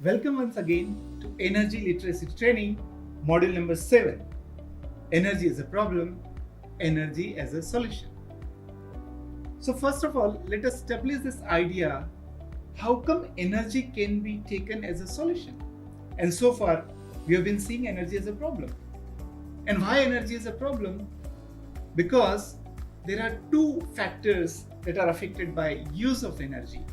Welcome once again to Energy Literacy Training, module number 7. Energy as a problem, energy as a solution. So first of all, let us establish this idea, how come energy can be taken as a solution? And so far, we have been seeing energy as a problem. And why energy is a problem? Because there are two factors that are affected by use of energy.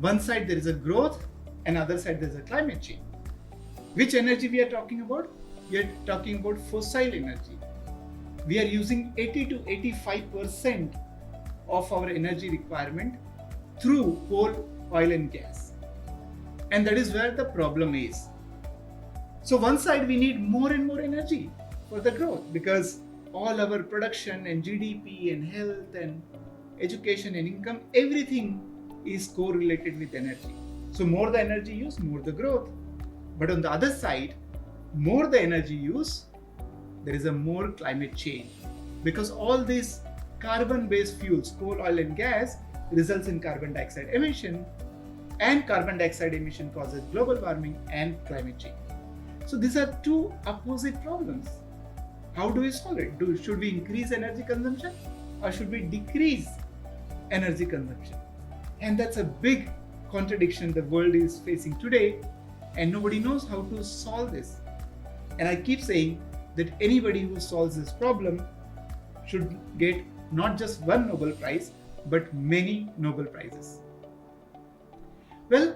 One side there is a growth, and other side there is a climate change. Which energy we are talking about? We are talking about fossil energy. We are using 80 to 85% of our energy requirement through coal, oil and gas. And that is where the problem is. So one side we need more and more energy for the growth, because all our production and GDP and health and education and income, everything is correlated with energy. So more the energy use, more the growth. But on the other side, more the energy use, there is a more climate change, because all these carbon-based fuels, coal, oil and gas, results in carbon dioxide emission, and carbon dioxide emission causes global warming and climate change. So these are two opposite problems. How do we solve it? Should we increase energy consumption or should we decrease energy consumption? And that's a big contradiction the world is facing today, and nobody knows how to solve this. And I keep saying that anybody who solves this problem should get not just one Nobel Prize, but many Nobel Prizes. Well,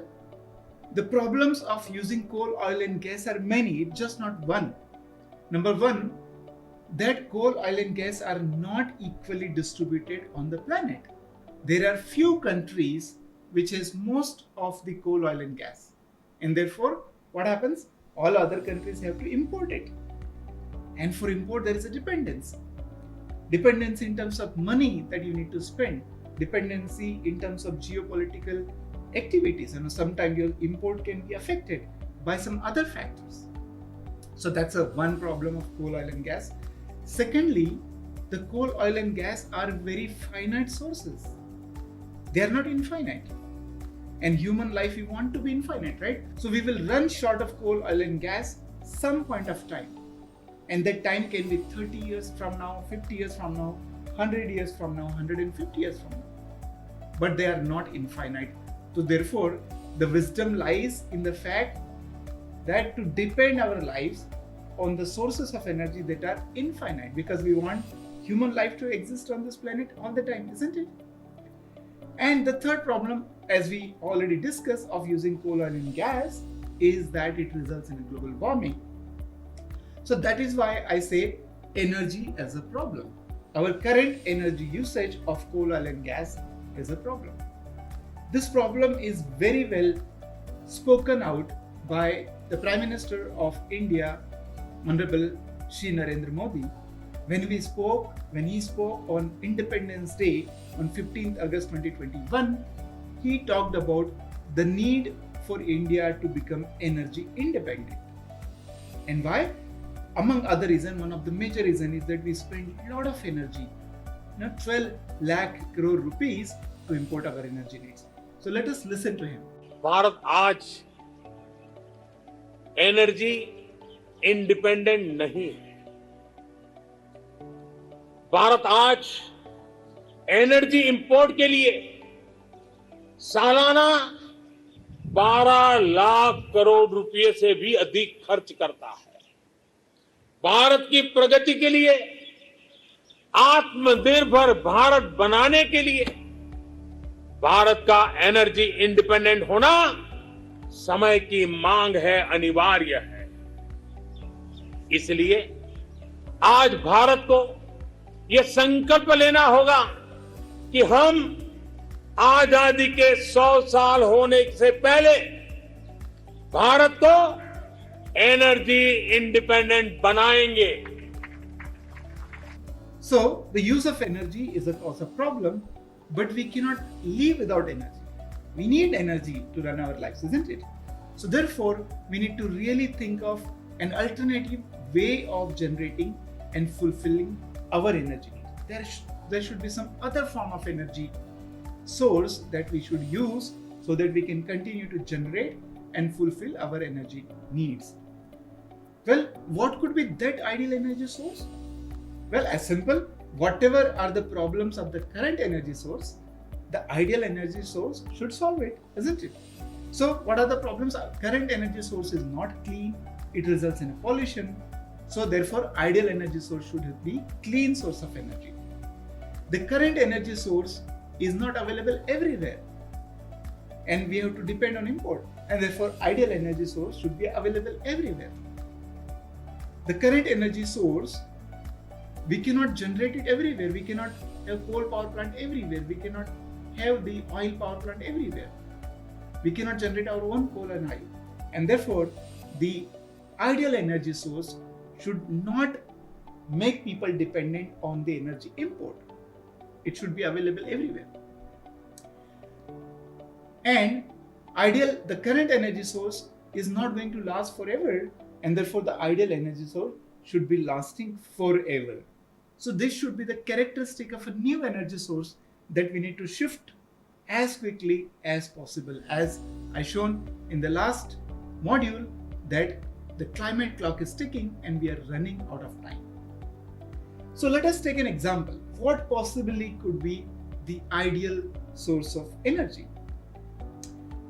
the problems of using coal, oil and gas are many, just not one. Number one, that coal, oil and gas are not equally distributed on the planet. There are few countries which has most of the coal, oil and gas. And therefore, what happens? All other countries have to import it. And for import, there is a dependence. Dependency in terms of money that you need to spend. Dependency in terms of geopolitical activities. Sometimes your import can be affected by some other factors. So that's one problem of coal, oil and gas. Secondly, the coal, oil and gas are very finite sources. They are not infinite. And human life, we want to be infinite, right? So we will run short of coal, oil and gas some point of time. And that time can be 30 years from now, 50 years from now, 100 years from now, 150 years from now. But they are not infinite. So therefore, the wisdom lies in the fact that to depend our lives on the sources of energy that are infinite, because we want human life to exist on this planet all the time, isn't it? And the third problem, as we already discussed, of using coal, oil and gas is that it results in global warming. So that is why I say energy as a problem. Our current energy usage of coal, oil and gas is a problem. This problem is very well spoken out by the Prime Minister of India, Honorable Shri Narendra Modi, when he spoke on Independence Day on 15th August 2021. He talked about the need for India to become energy independent. And why? Among other reasons, one of the major reasons is that we spend a lot of energy, 12 lakh crore rupees to import our energy needs. So let us listen to him. Bharat आज energy independent नहीं है। भारत आज energy import के लिए सालाना 12 लाख करोड़ रुपए से भी अधिक खर्च करता है। भारत की प्रगति के लिए, आत्मनिर्भर भारत बनाने के लिए भारत का एनर्जी इंडिपेंडेंट होना समय की मांग है, अनिवार्य है। इसलिए आज भारत को यह संकल्प लेना होगा कि हम आजादी के 100 साल होने से पहले भारत को एनर्जी इंडिपेंडेंट बनाएंगे। So the use of energy is also a problem, but we cannot live without energy. We need energy to run our lives, isn't it? So therefore, we need to really think of an alternative way of generating and fulfilling our energy needs. There should be some other form of energy source that we should use so that we can continue to generate and fulfill our energy needs. Well, what could be that ideal energy source? Well, as simple, whatever are the problems of the current energy source, the ideal energy source should solve it, isn't it? So, what are the problems? Current energy source is not clean, it results in a pollution. So, therefore, ideal energy source should be clean source of energy. The current energy source is not available everywhere, and we have to depend on import, and therefore, ideal energy source should be available everywhere. The current energy source, we cannot generate it everywhere. We cannot have coal power plant everywhere. We cannot have the oil power plant everywhere. We cannot generate our own coal and oil. And therefore, the ideal energy source should not make people dependent on the energy import. It should be available everywhere. And the current energy source is not going to last forever, and therefore the ideal energy source should be lasting forever. So this should be the characteristic of a new energy source that we need to shift as quickly as possible. As I shown in the last module, that the climate clock is ticking and we are running out of time. So let us take an example. What possibly could be the ideal source of energy?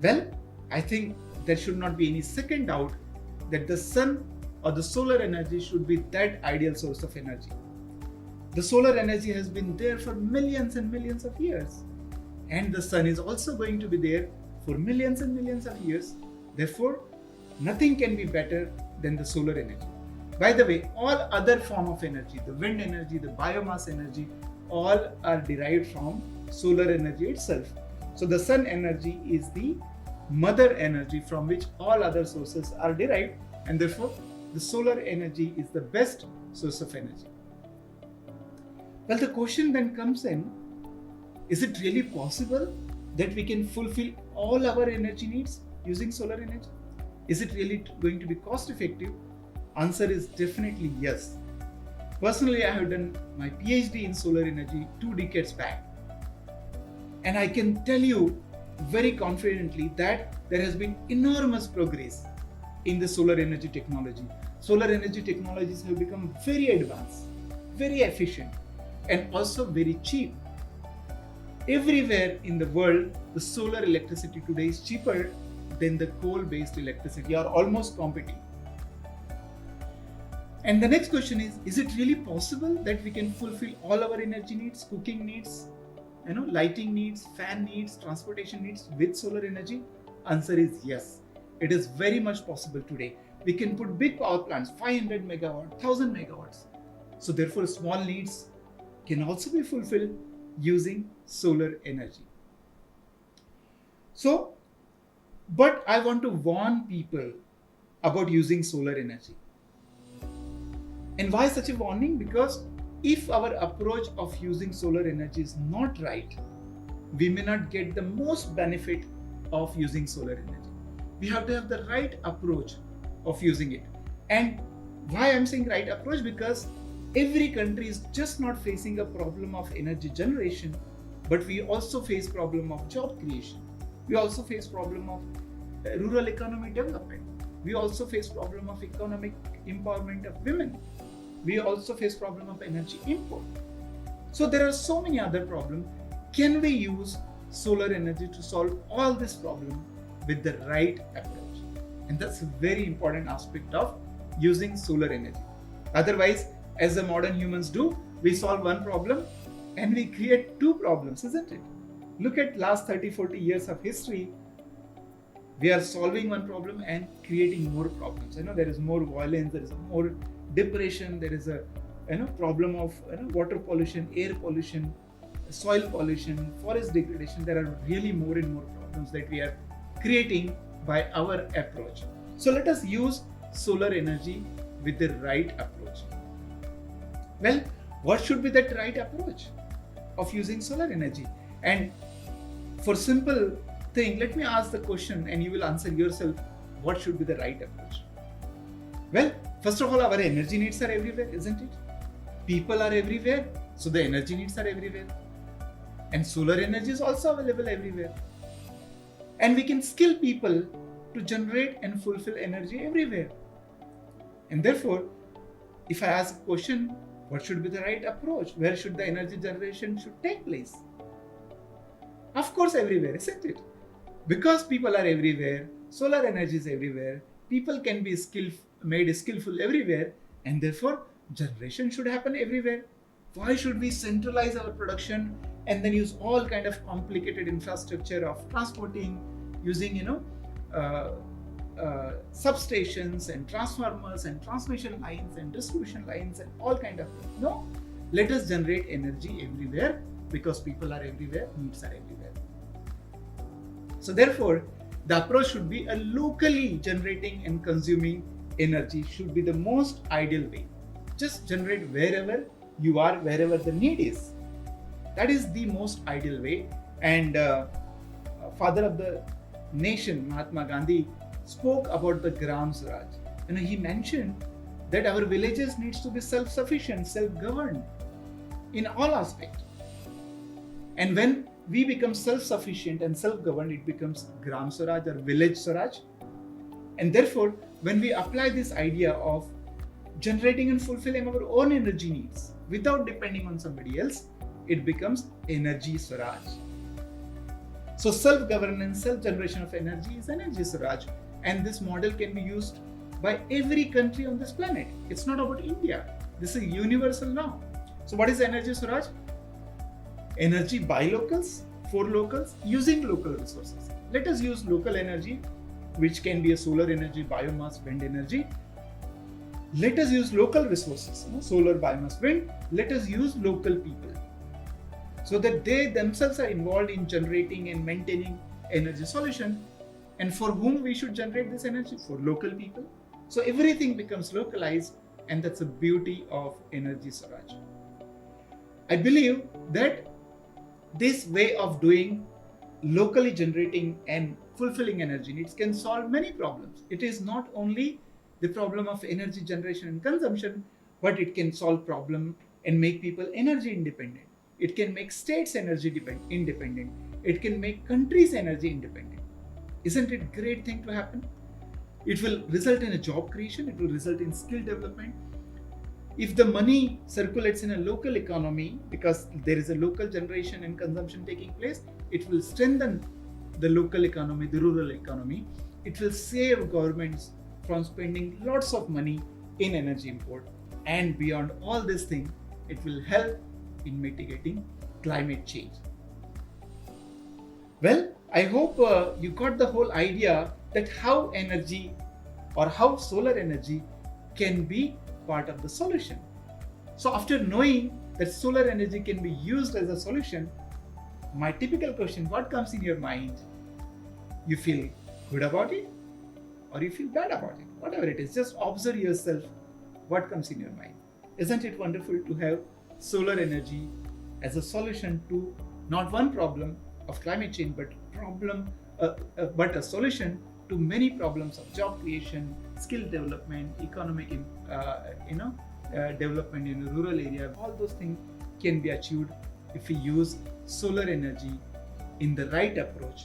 Well, I think there should not be any second doubt that the sun or the solar energy should be that ideal source of energy. The solar energy has been there for millions and millions of years, and the sun is also going to be there for millions and millions of years. Therefore, nothing can be better than the solar energy. By the way, all other form of energy, the wind energy, the biomass energy, all are derived from solar energy itself. So the sun energy is the mother energy from which all other sources are derived, and therefore the solar energy is the best source of energy. Well, the question then comes in, is it really possible that we can fulfill all our energy needs using solar energy? Is it really going to be cost effective? Answer is definitely yes. Personally, I have done my PhD in solar energy 2 decades back, and I can tell you very confidently that there has been enormous progress in the solar energy technology. Solar energy technologies have become very advanced, very efficient, and also very cheap. Everywhere in the world, the solar electricity today is cheaper than the coal-based electricity, or almost competing. And the next question is it really possible that we can fulfill all our energy needs, cooking needs, lighting needs, fan needs, transportation needs with solar energy? Answer is yes. It is very much possible today. We can put big power plants, 500 megawatt, 1000 megawatts. So therefore, small needs can also be fulfilled using solar energy. So, but I want to warn people about using solar energy. And why such a warning? Because if our approach of using solar energy is not right, we may not get the most benefit of using solar energy. We have to have the right approach of using it. And why I'm saying right approach? Because every country is just not facing a problem of energy generation, but we also face problem of job creation. We also face problem of rural economy development. We also face problem of economic empowerment of women. We also face problem of energy import. So there are so many other problems. Can we use solar energy to solve all this problem with the right approach? And that's a very important aspect of using solar energy. Otherwise, as the modern humans do, we solve one problem and we create two problems, isn't it? Look at last 30-40 years of history. We are solving one problem and creating more problems. There is more violence, there is more depression, there is a problem of water pollution, air pollution, soil pollution, forest degradation. There are really more and more problems that we are creating by our approach. So let us use solar energy with the right approach. Well, what should be that right approach of using solar energy? And for simple thing, let me ask the question and you will answer yourself, what should be the right approach? Well, first of all, our energy needs are everywhere, isn't it? People are everywhere, so the energy needs are everywhere. And solar energy is also available everywhere. And we can skill people to generate and fulfill energy everywhere. And therefore, if I ask a question, what should be the right approach? Where should the energy generation should take place? Of course, everywhere, isn't it? Because people are everywhere, solar energy is everywhere, people can be made skillful everywhere, and therefore generation should happen everywhere. Why should we centralize our production and then use all kind of complicated infrastructure of transporting, using substations and transformers and transmission lines and distribution lines and all kind of things? No, let us generate energy everywhere, because people are everywhere, needs are everywhere. So therefore, the approach should be a locally generating and consuming energy should be the most ideal way. Just generate wherever you are, wherever the need is. That is the most ideal way. And father of the nation, Mahatma Gandhi, spoke about the Gram Swaraj. He mentioned that our villages needs to be self-sufficient, self-governed in all aspects. And when we become self-sufficient and self-governed, it becomes Gram Swaraj or village Swaraj. And therefore, when we apply this idea of generating and fulfilling our own energy needs without depending on somebody else, it becomes energy Swaraj. So self-governance, self-generation of energy is energy Swaraj. And this model can be used by every country on this planet. It's not about India. This is universal now. So what is energy Swaraj? Energy by locals, for locals, using local resources. Let us use local energy, which can be a solar energy, biomass, wind energy. Let us use local resources, solar, biomass, wind. Let us use local people, so that they themselves are involved in generating and maintaining energy solution. And for whom we should generate this energy? For local people. So everything becomes localized, and that's the beauty of energy Swaraj. I believe that this way of doing locally generating and fulfilling energy needs can solve many problems. It is not only the problem of energy generation and consumption, but it can solve problem and make people energy independent. It can make states energy independent. It can make countries energy independent. Isn't it a great thing to happen? It will result in a job creation. It will result in skill development. If the money circulates in a local economy, because there is a local generation and consumption taking place, it will strengthen the local economy, the rural economy. It will save governments from spending lots of money in energy import. And beyond all this thing, it will help in mitigating climate change. Well, I hope you got the whole idea that how energy or how solar energy can be part of the solution. So after knowing that solar energy can be used as a solution, my typical question, what comes in your mind? You feel good about it or you feel bad about it? Whatever it is, just observe yourself what comes in your mind. Isn't it wonderful to have solar energy as a solution to not one problem of climate change, but a solution to many problems of job creation, skill development, economic development in a rural area. All those things can be achieved if we use solar energy in the right approach